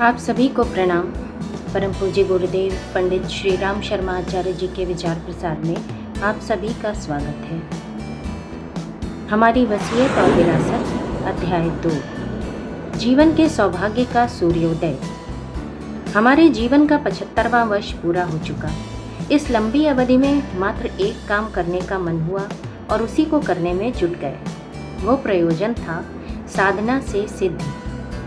आप सभी को प्रणाम। परम पूज्य गुरुदेव पंडित श्री राम शर्मा आचार्य जी के विचार प्रसार में आप सभी का स्वागत है। हमारी वसीयत और विरासत अध्याय 2, जीवन के सौभाग्य का सूर्योदय। हमारे जीवन का 75वां वर्ष पूरा हो चुका। इस लंबी अवधि में मात्र एक काम करने का मन हुआ और उसी को करने में जुट गए। वो प्रयोजन था साधना से सिद्धि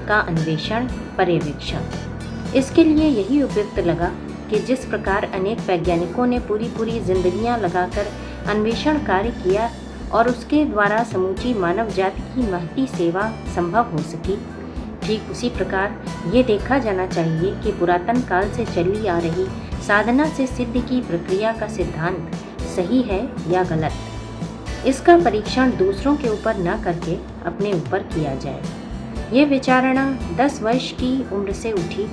का अन्वेषण पर्यवेक्षण। इसके लिए यही उपयुक्त लगा कि जिस प्रकार अनेक वैज्ञानिकों ने पूरी जिंदगियां लगाकर अन्वेषण कार्य किया और उसके द्वारा समूची मानव जाति की महती सेवा संभव हो सकी, ठीक उसी प्रकार ये देखा जाना चाहिए कि पुरातन काल से चली आ रही साधना से सिद्धि की प्रक्रिया का सिद्धांत सही है या गलत। इसका परीक्षण दूसरों के ऊपर न करके अपने ऊपर किया जाए। ये विचारणा 10 वर्ष की उम्र से उठी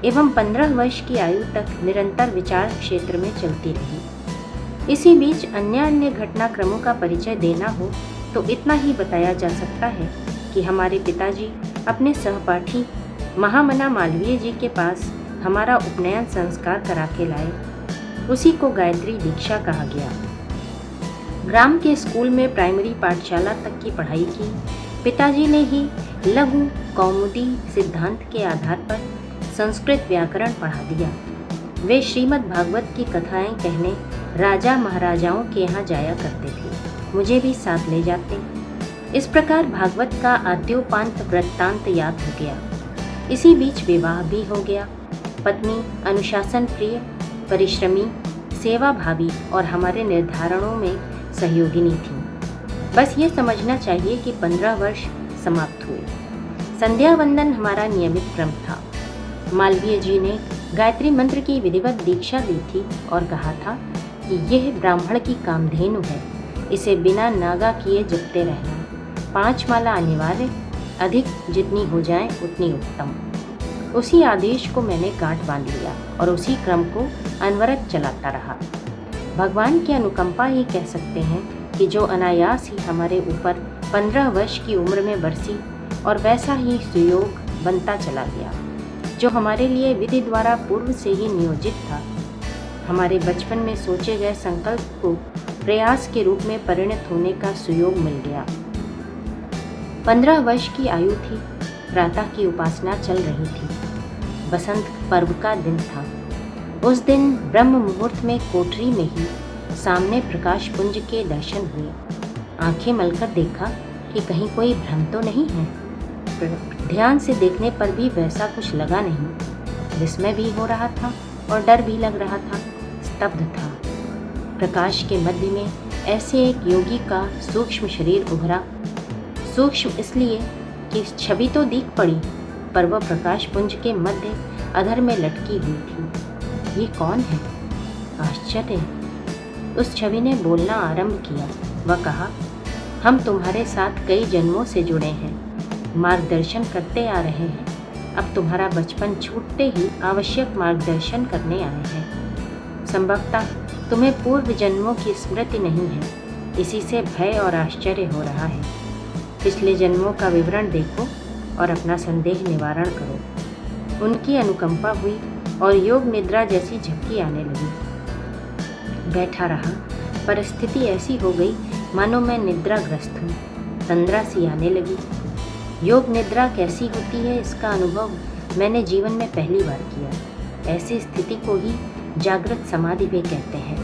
एवं 15 वर्ष की आयु तक निरंतर विचार क्षेत्र में चलती रही। इसी बीच अन्य घटनाक्रमों का परिचय देना हो तो इतना ही बताया जा सकता है कि हमारे पिताजी अपने सहपाठी महामना मालवीय जी के पास हमारा उपनयन संस्कार करा के लाए। उसी को गायत्री दीक्षा कहा गया। ग्राम के स्कूल में प्राइमरी पाठशाला तक की पढ़ाई की। पिताजी ने ही लघु कौमुदी सिद्धांत के आधार पर संस्कृत व्याकरण पढ़ा दिया। वे श्रीमद् भागवत की कथाएं कहने राजा महाराजाओं के यहाँ जाया करते थे। मुझे भी साथ ले जाते। इस प्रकार भागवत का आद्योपांत वृत्तांत याद हो गया। इसी बीच विवाह भी हो गया। पत्नी अनुशासन प्रिय, परिश्रमी, सेवा भावी और हमारे निर्धारणों में सहयोगिनी थी। बस ये समझना चाहिए कि 15 वर्ष समाप्त हुए। संध्या वंदन हमारा नियमित क्रम था। मालवीय जी ने गायत्री मंत्र की विधिवत दीक्षा दी थी और कहा था कि यह ब्राह्मण की कामधेनु है, इसे बिना नागा किए जपते रहना। 5 माला अनिवार्य, अधिक जितनी हो जाए उतनी उत्तम। उसी आदेश को मैंने गांठ बांध लिया और उसी क्रम को अनवरत चलाता रहा। भगवान की अनुकंपा ही कह सकते हैं कि जो अनायास ही हमारे ऊपर 15 वर्ष की उम्र में बरसी और वैसा ही सुयोग बनता चला गया जो हमारे लिए विधि द्वारा पूर्व से ही नियोजित था। हमारे बचपन में सोचे गए संकल्प को प्रयास के रूप में परिणत होने का सुयोग मिल गया। 15 वर्ष की आयु थी। प्रातः की उपासना चल रही थी। बसंत पर्व का दिन था। उस दिन ब्रह्म मुहूर्त में कोठरी में ही सामने प्रकाश पुंज के दर्शन हुए। आंखें मलकर देखा कि कहीं कोई भ्रम तो नहीं है। ध्यान से देखने पर भी वैसा कुछ लगा नहीं। विस्मय भी हो रहा था और डर भी लग रहा था। स्तब्ध था। प्रकाश के मध्य में ऐसे एक योगी का सूक्ष्म शरीर उभरा। सूक्ष्म इसलिए कि छवि तो दिख पड़ी, पर वह प्रकाश पुंज के मध्य अधर में लटकी हुई थी। ये कौन है? आश्चर्य। उस छवि ने बोलना आरंभ किया। वह कहा, हम तुम्हारे साथ कई जन्मों से जुड़े हैं, मार्गदर्शन करते आ रहे हैं। अब तुम्हारा बचपन छूटते ही आवश्यक मार्गदर्शन करने आए हैं। संभवतः तुम्हें पूर्व जन्मों की स्मृति नहीं है, इसी से भय और आश्चर्य हो रहा है। पिछले जन्मों का विवरण देखो और अपना संदेह निवारण करो। उनकी अनुकंपा हुई और योग निद्रा जैसी झपकी आने लगी। बैठा रहा। परिस्थिति ऐसी हो गई मानो मैं निद्राग्रस्त हूँ। तंद्रा सी आने लगी। योग निद्रा कैसी होती है, इसका अनुभव मैंने जीवन में पहली बार किया। ऐसी स्थिति को ही जागृत समाधि भी कहते हैं।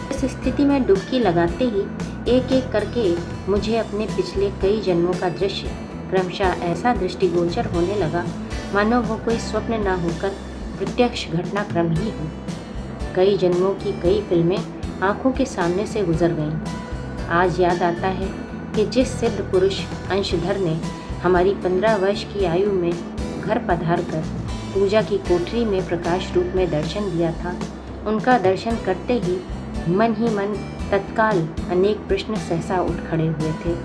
इस स्थिति में डुबकी लगाते ही एक एक करके मुझे अपने पिछले कई जन्मों का दृश्य क्रमशः ऐसा दृष्टिगोचर होने लगा मानो वो कोई स्वप्न न होकर प्रत्यक्ष घटनाक्रम ही हो। कई जन्मों की कई फिल्में आंखों के सामने से गुजर गईं। आज याद आता है कि जिस सिद्ध पुरुष अंशधर ने हमारी 15 वर्ष की आयु में घर पधार कर पूजा की कोठरी में प्रकाश रूप में दर्शन दिया था, उनका दर्शन करते ही मन तत्काल अनेक प्रश्न सहसा उठ खड़े हुए थे।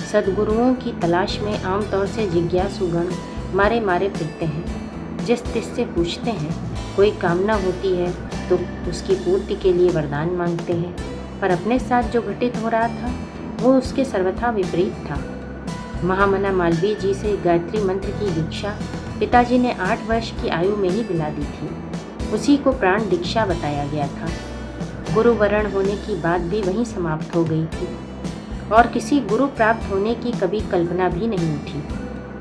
सद्गुरुओं की तलाश में आमतौर से जिज्ञासुगण मारे फिरते हैं। जिस तिस से पूछते हैं, कोई कामना होती है तो उसकी पूर्ति के लिए वरदान मांगते हैं, पर अपने साथ जो घटित हो रहा था वो उसके सर्वथा विपरीत था। महामना मालवीय जी से गायत्री मंत्र की दीक्षा पिताजी ने 8 वर्ष की आयु में ही दिला दी थी। उसी को प्राण दीक्षा बताया गया था। गुरु वरण होने की बात भी वहीं समाप्त हो गई थी और किसी गुरु प्राप्त होने की कभी कल्पना भी नहीं उठी।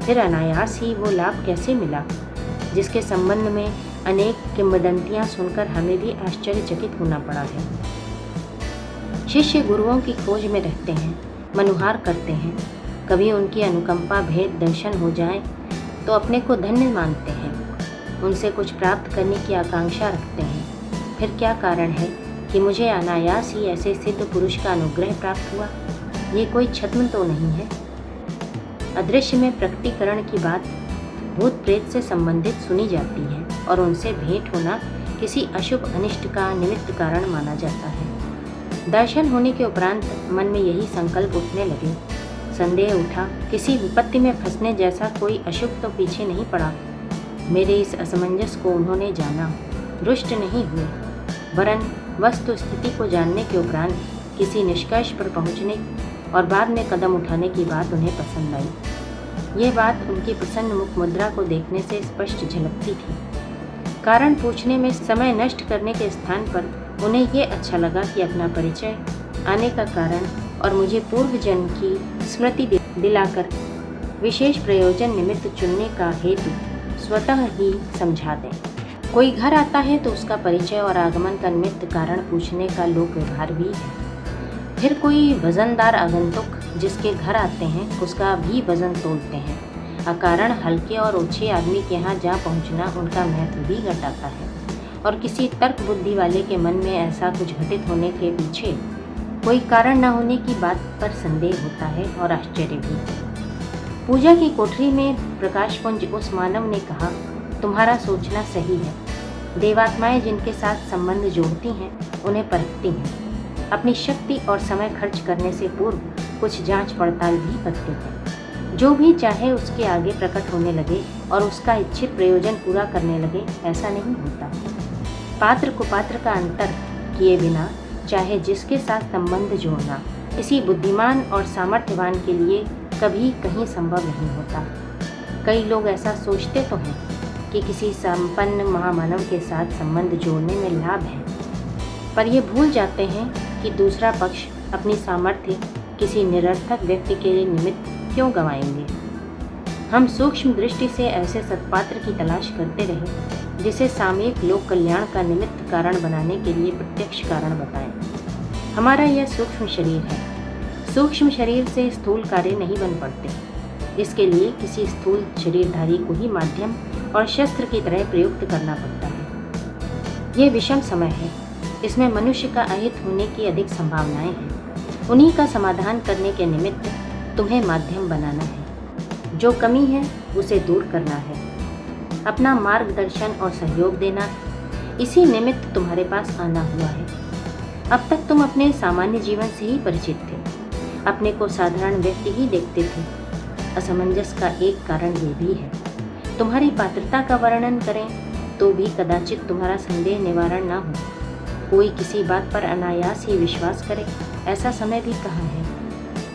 फिर अनायास ही वो लाभ कैसे मिला, जिसके संबंध में अनेक किंवदंतियां सुनकर हमें भी आश्चर्यचकित होना पड़ा है। शिष्य गुरुओं की खोज में रहते हैं, मनुहार करते हैं। कभी उनकी अनुकंपा भेद दर्शन हो जाए तो अपने को धन्य मानते हैं, उनसे कुछ प्राप्त करने की आकांक्षा रखते हैं। फिर क्या कारण है कि मुझे अनायास ही ऐसे सिद्ध पुरुष का अनुग्रह प्राप्त हुआ? ये कोई छद्म तो नहीं है। अदृश्य में प्रकटीकरण की बात भूत प्रेत से संबंधित सुनी जाती है और उनसे भेंट होना किसी अशुभ अनिष्ट का निमित्त कारण माना जाता है। दर्शन होने के उपरांत मन में यही संकल्प उठने लगे। संदेह उठा, किसी विपत्ति में फंसने जैसा कोई अशुभ तो पीछे नहीं पड़ा। मेरे इस असमंजस को उन्होंने जाना, रुष्ट नहीं हुए, वरन वस्तु स्थिति को जानने के उपरांत किसी निष्कर्ष पर पहुंचने और बाद में कदम उठाने की बात उन्हें पसंद आई। ये बात उनकी प्रसन्न मुख मुद्रा को देखने से स्पष्ट झलकती थी। कारण पूछने में समय नष्ट करने के स्थान पर उन्हें ये अच्छा लगा कि अपना परिचय, आने का कारण और मुझे पूर्व जन्म की स्मृति दिलाकर विशेष प्रयोजन निमित्त चुनने का हेतु स्वतः ही समझा दें। कोई घर आता है तो उसका परिचय और आगमन का निमित्त कारण पूछने का लोक व्यवहार भी है। फिर कोई वजनदार आगंतुक जिसके घर आते हैं उसका भी वजन तोलते हैं। अकारण हल्के और ओछे आदमी के यहाँ जा पहुँचना उनका महत्व भी घटाता है और किसी तर्क बुद्धि वाले के मन में ऐसा कुछ घटित होने के पीछे कोई कारण न होने की बात पर संदेह होता है और आश्चर्य भी। पूजा की कोठरी में प्रकाशपुंज उस मानव ने कहा, तुम्हारा सोचना सही है। देवात्माएं जिनके साथ संबंध जोड़ती हैं उन्हें परखती हैं, अपनी शक्ति और समय खर्च करने से पूर्व कुछ जांच पड़ताल भी करते हैं। जो भी चाहे उसके आगे प्रकट होने लगे और उसका इच्छित प्रयोजन पूरा करने लगे, ऐसा नहीं होता। पात्र कुपात्र का अंतर किए बिना चाहे जिसके साथ संबंध जोड़ना किसी बुद्धिमान और सामर्थ्यवान के लिए कभी कहीं संभव नहीं होता। कई लोग ऐसा सोचते तो हैं कि किसी संपन्न महामानव के साथ संबंध जोड़ने में लाभ है, पर ये भूल जाते हैं कि दूसरा पक्ष अपनी सामर्थ्य किसी निरर्थक व्यक्ति के निमित्त क्यों गंवाएंगे। हम सूक्ष्म दृष्टि से ऐसे सत्पात्र की तलाश करते रहे जिसे सामयिक लोक कल्याण का निमित्त कारण बनाने के लिए प्रत्यक्ष कारण बताएं। हमारा यह सूक्ष्म शरीर है। सूक्ष्म शरीर से स्थूल कार्य नहीं बन पड़ते। इसके लिए किसी स्थूल शरीरधारी को ही माध्यम और शस्त्र की तरह प्रयुक्त करना पड़ता है। यह विषम समय है। इसमें मनुष्य का अहित होने की अधिक संभावनाएं हैं। उन्हीं का समाधान करने के निमित्त तुम्हें माध्यम बनाना है। जो कमी है उसे दूर करना है, अपना मार्गदर्शन और सहयोग देना, इसी निमित्त तुम्हारे पास आना हुआ है। अब तक तुम अपने सामान्य जीवन से ही परिचित थे, अपने को साधारण व्यक्ति ही देखते थे। असमंजस का एक कारण ये भी है। तुम्हारी पात्रता का वर्णन करें तो भी कदाचित तुम्हारा संदेह निवारण ना हो। कोई किसी बात पर अनायास ही विश्वास करे, ऐसा समय भी कहाँ है।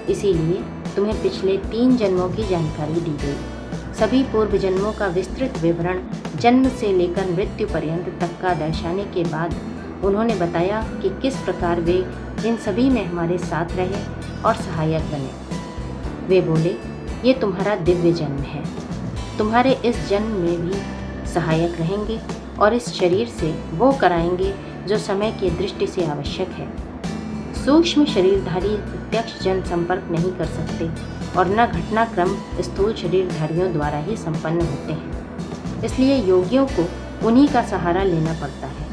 इसीलिए तुम्हें पिछले 3 जन्मों की जानकारी दी गई। सभी पूर्व जन्मों का विस्तृत विवरण जन्म से लेकर मृत्यु पर्यंत तक का दर्शाने के बाद उन्होंने बताया कि किस प्रकार वे इन सभी में हमारे साथ रहे और सहायक बने। वे बोले, ये तुम्हारा दिव्य जन्म है। तुम्हारे इस जन्म में भी सहायक रहेंगे और इस शरीर से वो कराएंगे जो समय की दृष्टि से आवश्यक है। सूक्ष्म शरीरधारी प्रत्यक्ष जन संपर्क नहीं कर सकते और न घटनाक्रम स्थूल शरीरधारियों द्वारा ही संपन्न होते हैं। इसलिए योगियों को उन्हीं का सहारा लेना पड़ता है।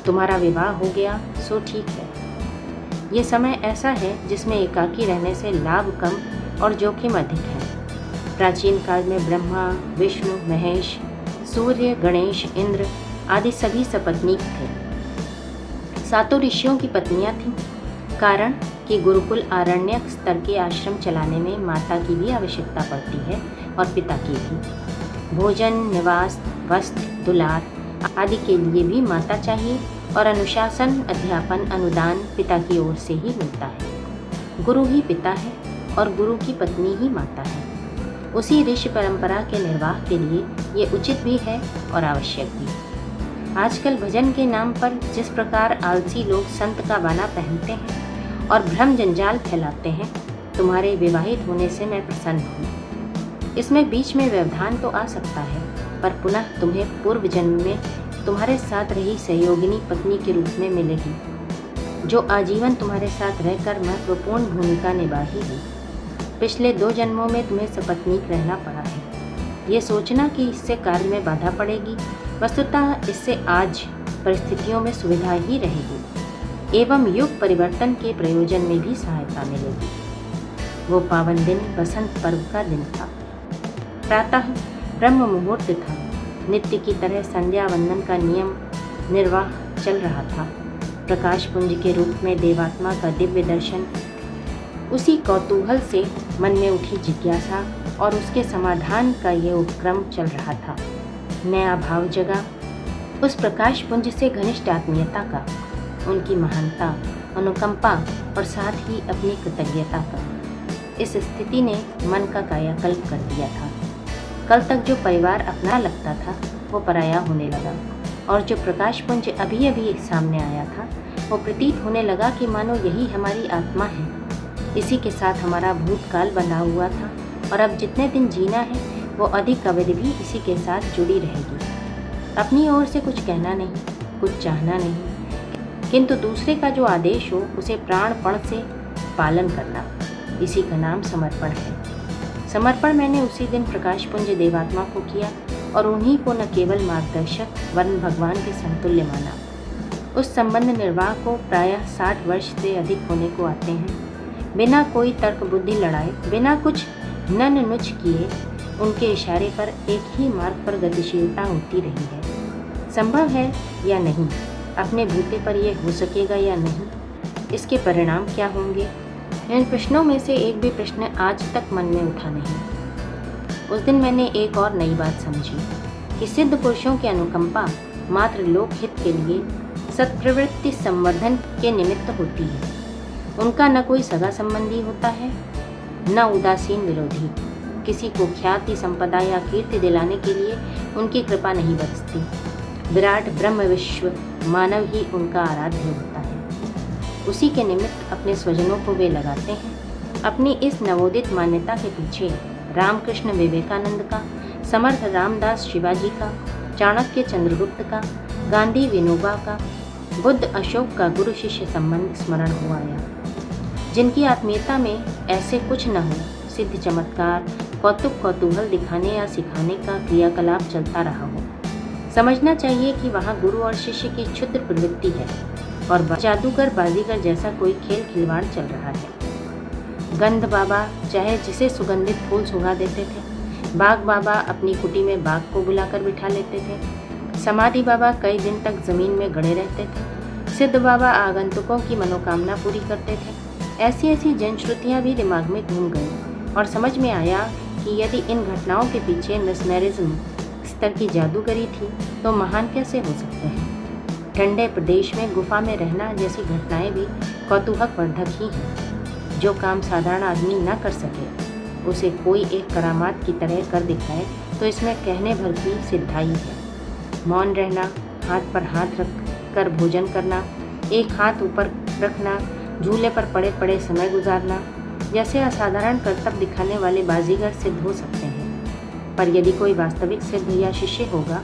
तुम्हारा विवाह हो गया सो ठीक है। ये समय ऐसा है जिसमें एकाकी रहने से लाभ कम और जोखिम अधिक है। प्राचीन काल में ब्रह्मा, विष्णु, महेश, सूर्य, गणेश, इंद्र आदि सभी सपत्नीक थे। 7 ऋषियों की पत्नियां थीं। कारण कि गुरुकुल आरण्यक स्तर के आश्रम चलाने में माता की भी आवश्यकता पड़ती है और पिता की भी। भोजन, निवास, वस्त्र, दुलार आदि के लिए भी माता चाहिए और अनुशासन, अध्यापन, अनुदान पिता की ओर से ही मिलता है। गुरु ही पिता है और गुरु की पत्नी ही माता है। उसी ऋषि परंपरा के निर्वाह के लिए ये उचित भी है और आवश्यक भी। आजकल भजन के नाम पर जिस प्रकार आलसी लोग संत का बाना पहनते हैं और भ्रम जंजाल फैलाते हैं, तुम्हारे विवाहित होने से मैं प्रसन्न हूँ। इसमें बीच में व्यवधान तो आ सकता है, पर पुनः तुम्हें पूर्व जन्म में तुम्हारे साथ रही सहयोगिनी पत्नी के रूप में मिलेगी, जो आजीवन तुम्हारे साथ रहकर महत्वपूर्ण भूमिका निभाएगी। पिछले 2 जन्मों में तुम्हें सपत्नीक रहना पड़ा है। ये सोचना कि इससे कार्य में बाधा पड़ेगी, वस्तुतः इससे आज परिस्थितियों में सुविधा ही रहेगी एवं युग परिवर्तन के प्रयोजन में भी सहायता मिलेगी। वो पावन दिन बसंत पर्व का दिन था। प्रातः ब्रह्म मुहूर्त था। नित्य की तरह संध्या वंदन का नियम निर्वाह चल रहा था। प्रकाश पुंज के रूप में देवात्मा का दिव्य दर्शन, उसी कौतूहल से मन में उठी जिज्ञासा और उसके समाधान का ये उपक्रम चल रहा था। नया भाव जगा उस प्रकाश पुंज से घनिष्ठ आत्मीयता का, उनकी महानता, अनुकंपा और साथ ही अपनी कृतज्ञता का। इस स्थिति ने मन का कायाकल्प कर दिया था। कल तक जो परिवार अपना लगता था वो पराया होने लगा, और जो प्रकाश पुंज अभी अभी सामने आया था वो प्रतीत होने लगा कि मानो यही हमारी आत्मा है। इसी के साथ हमारा भूतकाल बंधा हुआ था, और अब जितने दिन जीना है वो अधिक अवधि भी इसी के साथ जुड़ी रहेगी। अपनी ओर से कुछ कहना नहीं, कुछ चाहना नहीं, किंतु दूसरे का जो आदेश हो उसे प्राणपण से पालन करना, इसी का नाम समर्पण है। समर्पण मैंने उसी दिन प्रकाशपुंज देवात्मा को किया और उन्हीं को न केवल मार्गदर्शक वरन भगवान के समतुल्य माना। उस संबंध निर्वाह को प्रायः 60 वर्ष से अधिक होने को आते हैं। बिना कोई तर्क बुद्धि लड़ाए, बिना कुछ नन नुच किए, उनके इशारे पर एक ही मार्ग पर गतिशीलता होती रही है। संभव है या नहीं, अपने बूते पर यह हो सकेगा या नहीं, इसके परिणाम क्या होंगे, इन प्रश्नों में से एक भी प्रश्न आज तक मन में उठा नहीं। उस दिन मैंने एक और नई बात समझी कि सिद्ध पुरुषों की अनुकंपा मात्र लोकहित के लिए सत्प्रवृत्ति संवर्धन के निमित्त होती है। उनका न कोई सगा संबंधी होता है, न उदासीन विरोधी। किसी को ख्याति, संपदा या कीर्ति दिलाने के लिए उनकी कृपा नहीं बरसती। विराट ब्रह्म विश्व मानव ही उनका आराध्य होता है। उसी के निमित्त अपने स्वजनों को वे लगाते हैं। अपनी इस नवोदित मान्यता के पीछे रामकृष्ण विवेकानंद का, समर्थ रामदास शिवाजी का, चाणक्य चंद्रगुप्त का, गांधी विनोबा का, बुद्ध अशोक का गुरु शिष्य संबंध स्मरण हो आया, जिनकी आत्मीयता में ऐसे कुछ न हो, सिद्ध चमत्कार, कौतुक, कौतूहल दिखाने या सिखाने का क्रियाकलाप चलता रहा हो। समझना चाहिए कि वहाँ गुरु और शिष्य की क्षुद्र प्रवृत्ति है और जादूगर बाजीगर जैसा कोई खेल खिलवाड़ चल रहा है। गंध बाबा चाहे जिसे सुगंधित फूल सुंघा देते थे, बाग बाबा अपनी कुटी में बाघ को बुलाकर बिठा लेते थे, समाधि बाबा कई दिन तक जमीन में गड़े रहते थे, सिद्ध बाबा आगंतुकों की मनोकामना पूरी करते थे। ऐसी ऐसी जनश्रुतियाँ भी दिमाग में घूम गई और समझ में आया कि यदि इन घटनाओं के पीछे मिशनरिज्म स्तर की जादूगरी थी तो महान कैसे हो सकते हैं। ठंडे प्रदेश में गुफा में रहना जैसी घटनाएं भी कौतूहलवर्धक ही हैं। जो काम साधारण आदमी न कर सके उसे कोई एक करामात की तरह कर दिखाए तो इसमें कहने भर की सिद्धाई है। मौन रहना, हाथ पर हाथ रख कर भोजन करना, एक हाथ ऊपर रखना, झूले पर पड़े पड़े समय गुजारना जैसे असाधारण कर्तव्य दिखाने वाले बाजीगर सिद्ध हो सकते हैं। पर यदि कोई वास्तविक सिद्ध या शिष्य होगा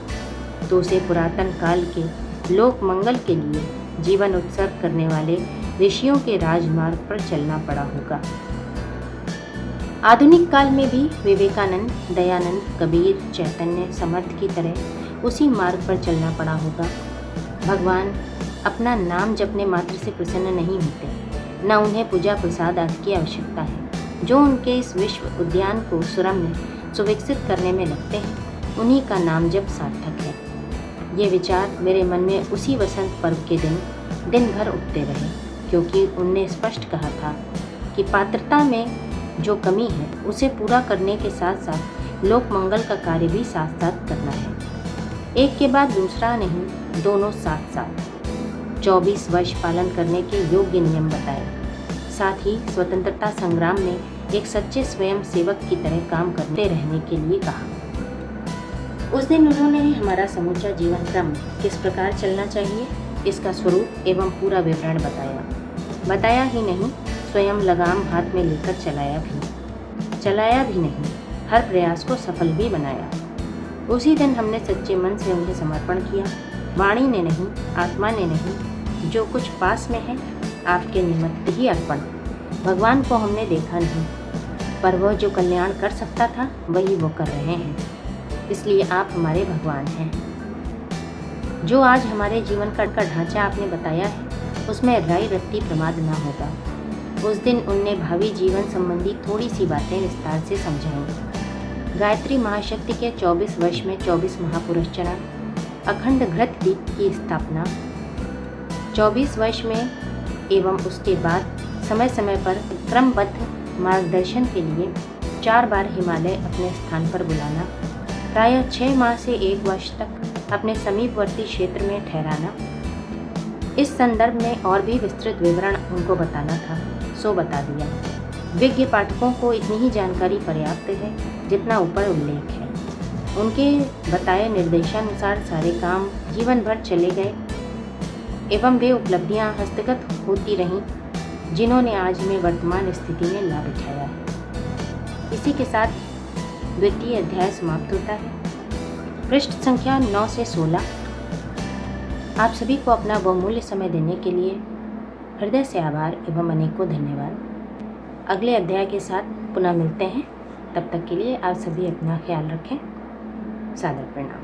तो उसे पुरातन काल के लोक मंगल के लिए जीवन उत्सर्ग करने वाले ऋषियों के राजमार्ग पर चलना पड़ा होगा। आधुनिक काल में भी विवेकानंद, दयानंद, कबीर, चैतन्य, समर्थ की तरह उसी मार्ग पर चलना पड़ा होगा। भगवान अपना नाम जपने मात्र से प्रसन्न नहीं होते, न उन्हें पूजा प्रसाद आदि की आवश्यकता है। जो उनके इस विश्व उद्यान को सुरम्य सुविकसित करने में लगते हैं, उन्हीं का नाम जप सार्थक है। ये विचार मेरे मन में उसी वसंत पर्व के दिन भर उठते रहे, क्योंकि उनने स्पष्ट कहा था कि पात्रता में जो कमी है उसे पूरा करने के साथ साथ लोक मंगल का कार्य भी साथ साथ करना है। एक के बाद दूसरा नहीं, दोनों साथ साथ 24 वर्ष पालन करने के योग्य नियम बताए। साथ ही स्वतंत्रता संग्राम में एक सच्चे स्वयं सेवक की तरह काम करते रहने के लिए कहा। उस दिन उन्होंने हमारा समूचा जीवन क्रम किस प्रकार चलना चाहिए, इसका स्वरूप एवं पूरा विवरण बताया ही नहीं, स्वयं लगाम हाथ में लेकर चलाया भी नहीं, हर प्रयास को सफल भी बनाया। उसी दिन हमने सच्चे मन से उन्हें समर्पण किया। वाणी ने नहीं, आत्मा ने नहीं, जो कुछ पास में है आपके निमित्त ही अर्पण। भगवान को हमने देखा नहीं, पर वह जो कल्याण कर सकता था वही वो कर रहे हैं, इसलिए आप हमारे भगवान हैं। जो आज हमारे जीवन का ढांचा आपने बताया है, उसमें राई रत्ती प्रमाद न होगा। उस दिन उनने भावी जीवन संबंधी थोड़ी सी बातें विस्तार से समझाई। गायत्री महाशक्ति के 24 वर्ष में 24 महापुरुष चरण, अखंड घृत दीप की स्थापना 24 वर्ष में एवं उसके बाद समय समय पर क्रमबद्ध मार्गदर्शन के लिए 4 बार हिमालय अपने स्थान पर बुलाना, प्रायः 6 माह से 1 वर्ष तक अपने समीपवर्ती क्षेत्र में ठहराना। इस संदर्भ में और भी विस्तृत विवरण उनको बताना था, सो बता दिया। विज्ञ पाठकों को इतनी ही जानकारी पर्याप्त है जितना ऊपर उल्लेख है। उनके बताए निर्देशानुसार सारे काम जीवन भर चले गए एवं वे उपलब्धियां हस्तगत होती रहीं जिन्होंने आज में वर्तमान स्थिति में ला बिठाया है। इसी के साथ द्वितीय अध्याय समाप्त होता है। पृष्ठ संख्या 9 से 16। आप सभी को अपना बहुमूल्य समय देने के लिए हृदय से आभार एवं अनेकों धन्यवाद। अगले अध्याय के साथ पुनः मिलते हैं। तब तक के लिए आप सभी अपना ख्याल रखें। सादर प्रणाम।